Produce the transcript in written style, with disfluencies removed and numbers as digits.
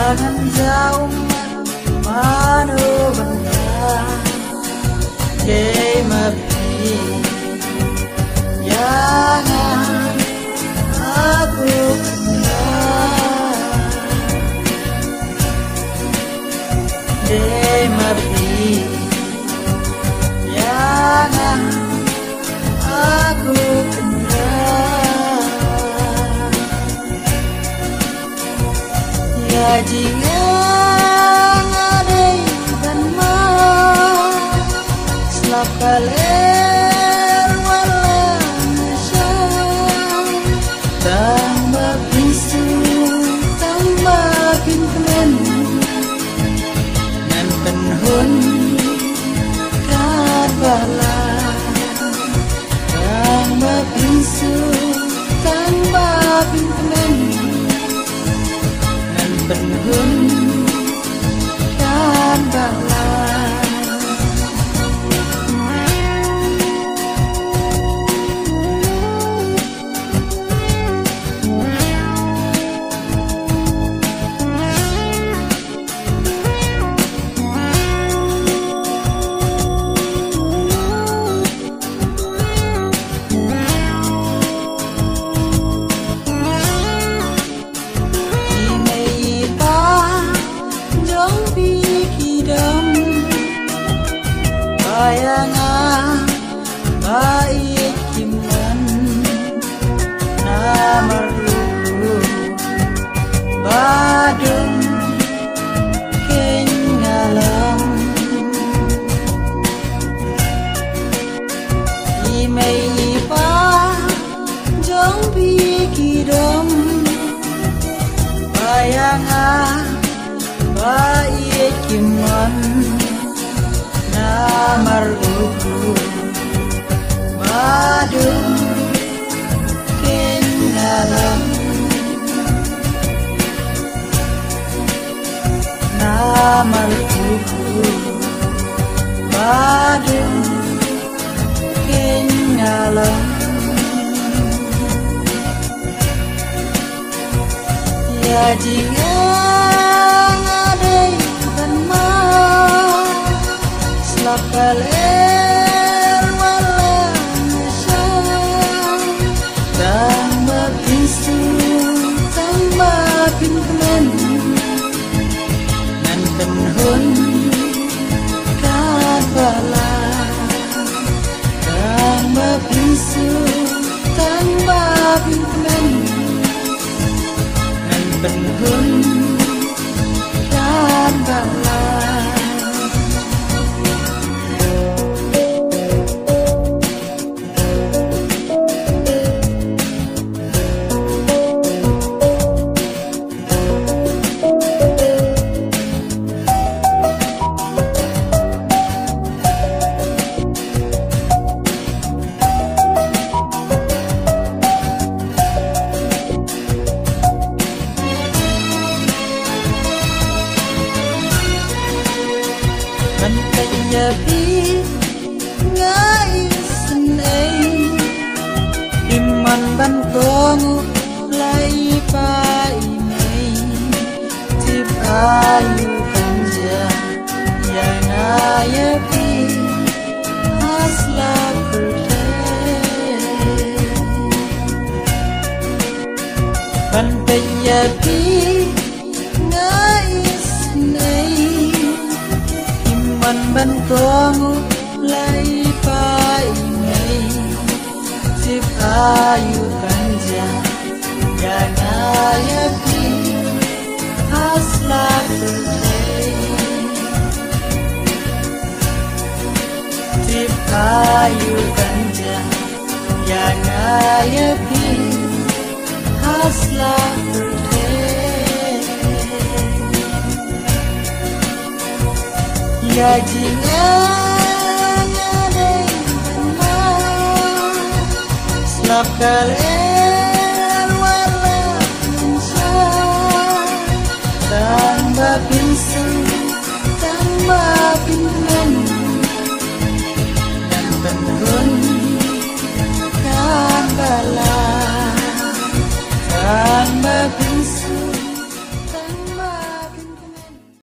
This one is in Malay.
Jangan jauh mano benda ke mapi, jangan aku kenal ke mapi, jangan aku Jingang adai dan mak selapaler walang nasyang tambah bisu tambah pinten nan penhun karbala tambah bisu tambah pinten penhun kan balas bayangan baik kiman namaru badung kengalam imei pa jong pikidom bayangan baik kiman Amaruku badung kengalam Amaruku badung kengalam ya jingang adai dan mak selapaler walang nasyang tambah bisu tambah pinten nan penhun karbala tambah bisu tambah pinten nan penhun karbala Yapi ngai senai iman ban kongu lai pai mai tip ayu kanja yang ayapi asla Yayapi ngais nei Iman ban kongu lai pai nei Sip ayu kanja Yayapi hasla today Sip ayu kanja Yayapi hasla Ya jingan adai Slap kalian wala mensa Tanpa pinsen Tanpa pinten Dan penun Tanpa lah Tanpa pinsen